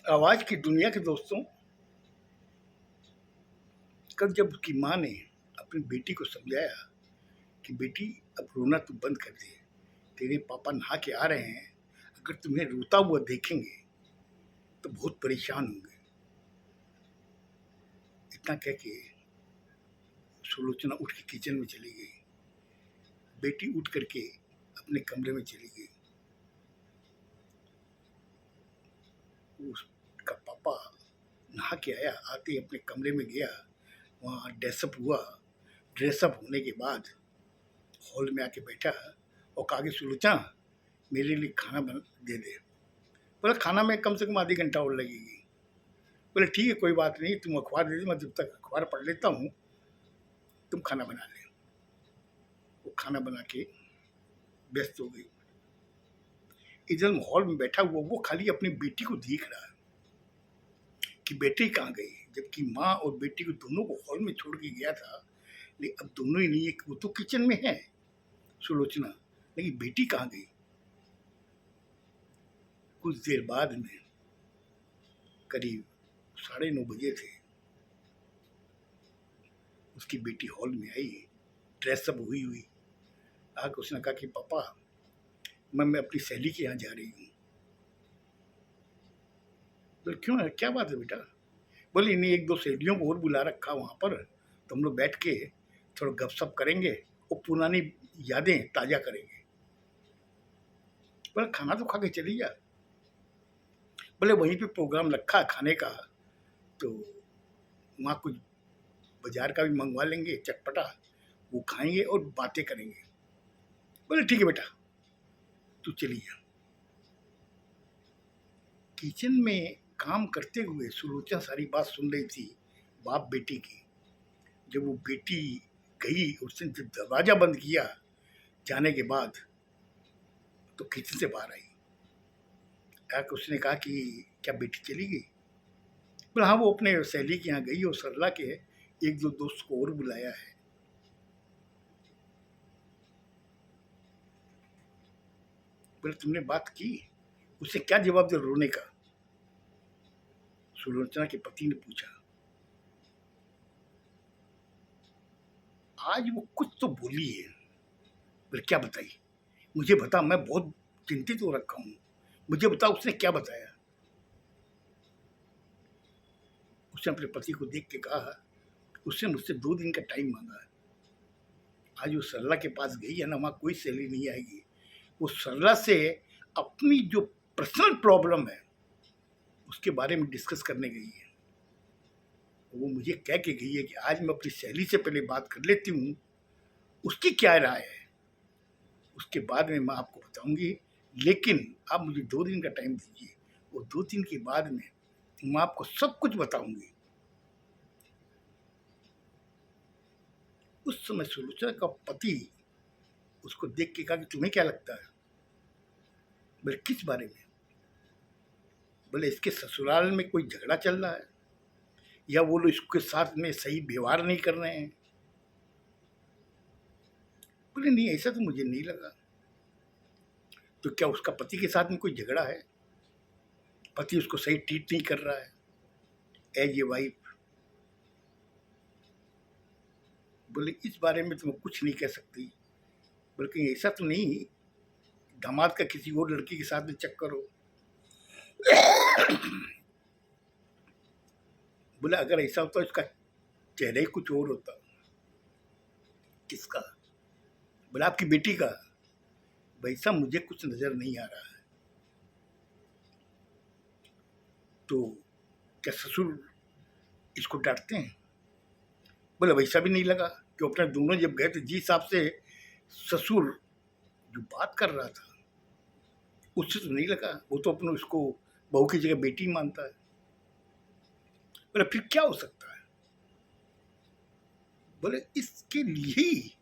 आवाज की दुनिया के दोस्तों, कल जब उसकी माँ ने अपनी बेटी को समझाया कि बेटी अब रोना तू बंद कर दे, तेरे पापा नहा के आ रहे हैं, अगर तुम्हें रोता हुआ देखेंगे तो बहुत परेशान होंगे। इतना कह के सुलोचना उठ के किचन में चली गई। बेटी उठ करके अपने कमरे में चली गई। उसका पापा नहा के आया, आते ही अपने कमरे में गया, वहाँ ड्रेसअप हुआ। ड्रेसअप होने के बाद हॉल में आके बैठा और कहा कि सुलोचना मेरे लिए खाना बन दे दे। बोला खाना में कम से कम आधी घंटा और लगेगी। बोले ठीक है कोई बात नहीं, तुम अखबार दे दो, मैं जब तक अखबार पढ़ लेता हूँ, तुम खाना बना ले। वो खाना बना के व्यस्त हो गई। इधर हॉल में बैठा हुआ वो खाली अपनी बेटी को देख रहा है कि बेटी कहाँ गई, जबकि माँ और बेटी को दोनों को हॉल में छोड़ के गया था। लेकिन अब दोनों ही नहीं है, वो तो किचन में है सुलोचना, लेकिन बेटी कहाँ गई। कुछ देर बाद में करीब 9:30 बजे थे, उसकी बेटी हॉल में आई, ड्रेसअप हुई हुई। आके उसने कहा कि पापा मैं अपनी सहेली के यहाँ जा रही हूँ। बोले क्यों है, क्या बात है बेटा। बोले नहीं, एक दो सहेलियों को और बुला रखा वहाँ पर, तो हम लोग बैठ के थोड़ा गपशप करेंगे और पुरानी यादें ताज़ा करेंगे। बोले खाना तो खा के चली जा। बोले वहीं पे प्रोग्राम रखा खाने का, तो वहाँ कुछ बाजार का भी मंगवा लेंगे चटपटा, वो खाएंगे और बातें करेंगे। बोले ठीक है बेटा, तू चली जा। किचन में काम करते हुए सुलोचना सारी बात सुन रही थी बाप बेटी की। जब वो बेटी गई, उसने जब दरवाजा बंद किया जाने के बाद, तो किचन से बाहर आई। आकर उसने कहा कि क्या बेटी चली गई। बोला हाँ, वो अपने सहेली के यहाँ गई और सरला के एक दो दोस्त को और बुलाया है। बोले तुमने बात की, उसे क्या जवाब दे रोने का। सुलोचना के पति ने पूछा। आज वो कुछ तो बोली है। बोले क्या बताई, मुझे बता, मैं बहुत चिंतित हो रखा हूँ, मुझे बता उसने क्या बताया। उसने अपने पति को देख के कहा, उसने मुझसे 2 दिन का टाइम मांगा है। आज वो सरला के पास गई है ना, वहाँ कोई सहेली नहीं आएगी। वो सरला से अपनी जो पर्सनल प्रॉब्लम है उसके बारे में डिस्कस करने गई है। वो मुझे कह के गई है कि आज मैं अपनी सहेली से पहले बात कर लेती हूँ, उसकी क्या राय है, उसके बाद में मैं आपको बताऊंगी, लेकिन आप मुझे 2 दिन का टाइम दीजिए, और 2 दिन के बाद में मैं आपको सब कुछ बताऊंगी। उस समय सुलोचना का पति उसको देख के कहा कि तुम्हें क्या लगता है। बोले किस बारे में। बोले इसके ससुराल में कोई झगड़ा चल रहा है, या वो लोग इसके साथ में सही व्यवहार नहीं कर रहे हैं। बोले नहीं, ऐसा तो मुझे नहीं लगा। तो क्या उसका पति के साथ में कोई झगड़ा है, पति उसको सही ट्रीट नहीं कर रहा है एज ए वाइफ। बोले इस बारे में तो मैं कुछ नहीं कह सकती, बल्कि ऐसा तो नहीं दामाद का किसी और लड़की के साथ में चक्कर हो। बोला अगर ऐसा होता इसका चेहरा ही कुछ और होता। किसका। बोला आपकी बेटी का। वैसा मुझे कुछ नजर नहीं आ रहा है। तो क्या ससुर इसको डांटते हैं। बोले वैसा भी नहीं लगा, कि अपने दोनों जब गए थे जिस हिसाब से ससुर जो बात कर रहा था उससे तो नहीं लगा, वो तो अपने उसको बहू की जगह बेटी मानता है। बोले फिर क्या हो सकता है। बोले इसके लिए ही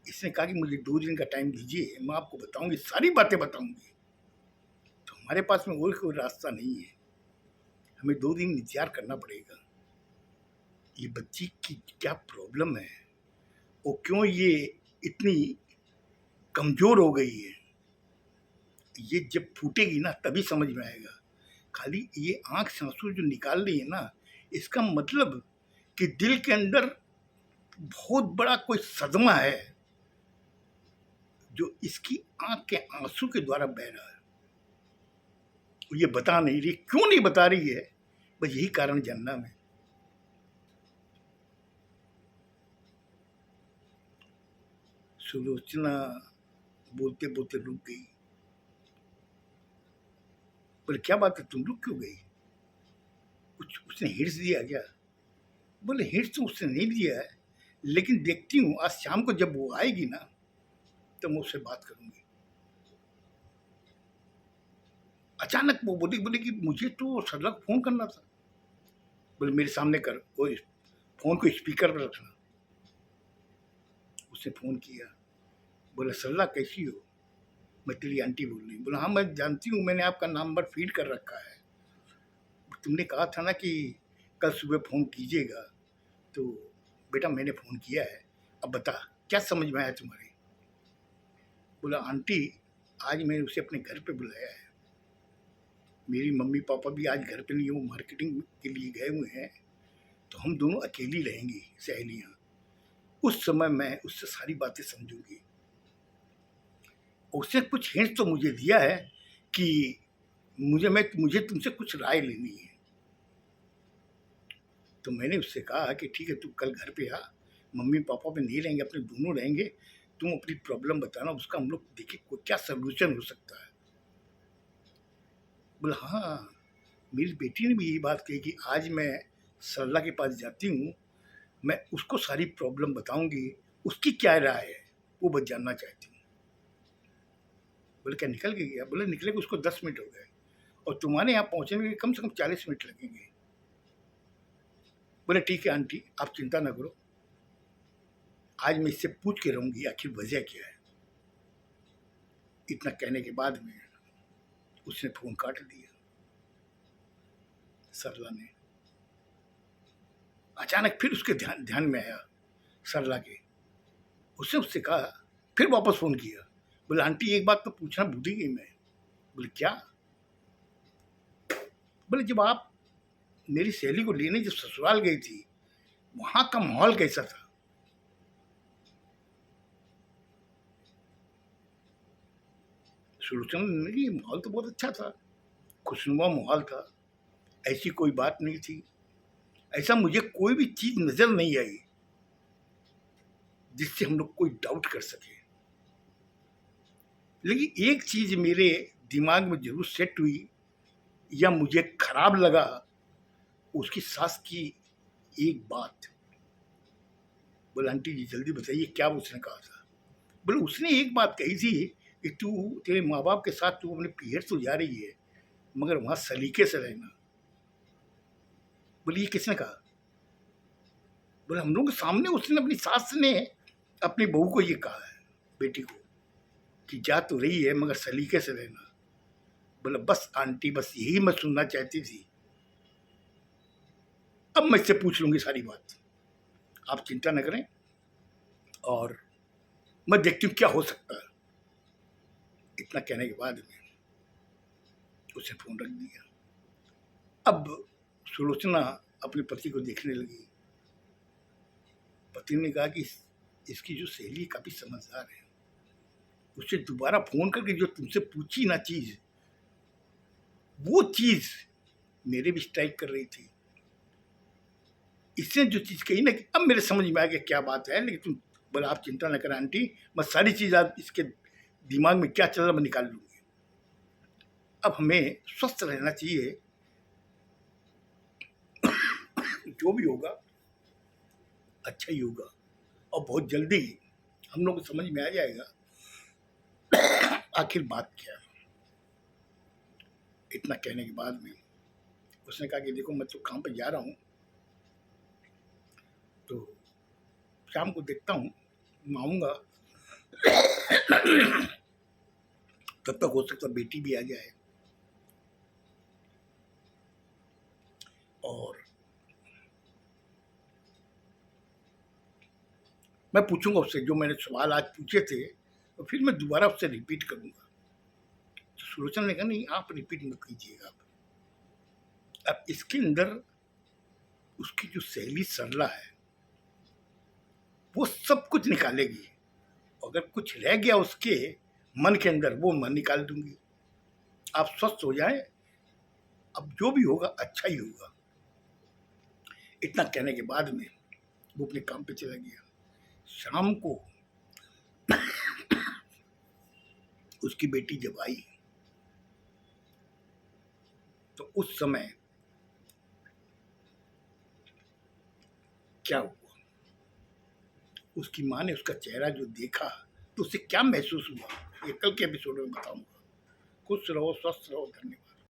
इसने कहा कि मुझे 2 दिन का टाइम दीजिए, मैं आपको बताऊंगी, सारी बातें बताऊंगी। तो हमारे पास में और कोई रास्ता नहीं है, हमें 2 दिन इंतजार करना पड़ेगा। ये बच्ची की क्या प्रॉब्लम है और क्यों ये इतनी कमजोर हो गई है, ये जब फूटेगी ना तभी समझ में आएगा। खाली ये आँख से आँसू जो निकाल रही है ना, इसका मतलब कि दिल के अंदर बहुत बड़ा कोई सदमा है जो इसकी आँख के आँसू के द्वारा बह रहा है। ये बता नहीं रही, क्यों नहीं बता रही है, बस यही कारण जानना है। सुलोचना बोलते बोलते रुक गई। बोले क्या बात है, तुम रुक क्यों गई? कुछ उसने हिंट्स दिया क्या? बोले हिंट्स तो उसने नहीं दिया है, लेकिन देखती हूँ आज शाम को जब वो आएगी ना तो मैं उससे बात करूंगी। अचानक वो बोली बोली कि मुझे तो सरला को फोन करना था। बोले मेरे सामने कर, वो फोन को स्पीकर पर रखना। उसने फोन किया। बोला सरला कैसी हो? मैं तेरी आंटी बोल रही हूँ। बोला हाँ मैं जानती हूँ, मैंने आपका नंबर फीड कर रखा है। तुमने कहा था ना कि कल सुबह फ़ोन कीजिएगा, तो बेटा मैंने फ़ोन किया है, अब बता क्या समझ में आया तुम्हारे? बोला आंटी आज मैंने उसे अपने घर पे बुलाया है, मेरी मम्मी पापा भी आज घर पे नहीं, वो मार्केटिंग के लिए गए हुए हैं, तो हम दोनों अकेली रहेंगी सहेलियाँ। उस समय मैं उससे सारी बातें समझूंगी। उसने कुछ हिंट तो मुझे दिया है कि मुझे तुमसे कुछ राय लेनी है। तो मैंने उससे कहा कि ठीक है तू कल घर पे आ, मम्मी पापा पे नहीं रहेंगे, अपने दोनों रहेंगे, तुम अपनी प्रॉब्लम बताना, उसका हम लोग देखें कोई क्या सोल्यूशन हो सकता है। बोला हाँ, मेरी बेटी ने भी यही बात कही कि आज मैं सरला के पास जाती हूँ, मैं उसको सारी प्रॉब्लम बताऊंगी, उसकी क्या राय है वो बस जानना चाहती हूँ। बोले क्या निकल के गया? बोले निकले को उसको 10 मिनट हो गए और तुम्हारे यहाँ पहुँचने के कम से कम 40 मिनट लगेंगे। बोले ठीक है आंटी आप चिंता ना करो, आज मैं इससे पूछ के रहूंगी आखिर वजह क्या है। इतना कहने के बाद में उसने फोन काट दिया। सरला ने अचानक फिर उसके ध्यान में आया सरला के। उसने उससे कहा, फिर वापस फोन किया। बोले आंटी एक बात तो पूछना भूल ही गई मैं। बोले क्या? बोले जब आप मेरी सहेली को लेने जब ससुराल गई थी वहां का माहौल कैसा था? सुलोचना ने माहौल तो बहुत अच्छा था, खुशनुमा माहौल था, ऐसी कोई बात नहीं थी, ऐसा मुझे कोई भी चीज नजर नहीं आई जिससे हम लोग कोई डाउट कर सके। लेकिन एक चीज मेरे दिमाग में जरूर सेट हुई या मुझे खराब लगा, उसकी सास की एक बात। बोले आंटी जी जल्दी बताइए क्या उसने कहा था? बोले उसने एक बात कही थी कि तू तेरे माँ बाप के साथ तू अपने पीहर तो जा रही है मगर वहां सलीके से रहना। बोले ये किसने कहा? बोले हम लोगों के सामने उसने, अपनी सास ने अपनी बहू को ये कहा है, बेटी को, कि जा तो रही है मगर सलीके से रहना। बोला बस आंटी बस यही मैं सुनना चाहती थी, अब मैं इससे पूछ लूंगी सारी बात, आप चिंता न करें और मैं देखती हूँ क्या हो सकता है। इतना कहने के बाद में उसने फोन रख दिया। अब सुलोचना अपने पति को देखने लगी। पति ने कहा कि इसकी जो सहेली काफी समझदार है, उसे दोबारा फोन करके जो तुमसे पूछी ना चीज, वो चीज मेरे भी स्ट्राइक कर रही थी। इसने जो चीज कही ना कि अब मेरे समझ में आ गया क्या बात है, लेकिन तुम बोला आप चिंता न करें आंटी, मैं सारी चीज आप इसके दिमाग में क्या चल रहा मैं निकाल लूंगी। अब हमें स्वस्थ रहना चाहिए, जो भी होगा अच्छा ही होगा और बहुत जल्दी हम लोग को समझ में आ जाएगा आखिर बात क्या है। इतना कहने के बाद में उसने कहा कि देखो मैं तो काम पे जा रहा हूँ, तो शाम को देखता हूँ, मैं आऊँगा, तब तक हो सकता बेटी भी आ जाए और मैं पूछूंगा उससे जो मैंने सवाल आज पूछे थे, तो फिर मैं दोबारा उससे रिपीट करूंगा। तो सुलोचना ने कहा नहीं आप रिपीट मत कीजिएगा, अब इसके अंदर उसकी जो सहेली सरला है वो सब कुछ निकालेगी। अगर कुछ रह गया उसके मन के अंदर वो मैं निकाल दूंगी। आप स्वस्थ हो जाए, अब जो भी होगा अच्छा ही होगा। इतना कहने के बाद में वो अपने काम पे चला गया। शाम को उसकी बेटी जब आई तो उस समय क्या हुआ, उसकी माँ ने उसका चेहरा जो देखा तो उसे क्या महसूस हुआ, ये कल के एपिसोड में बताऊंगा। खुश रहो, स्वस्थ रहो, धन्यवाद।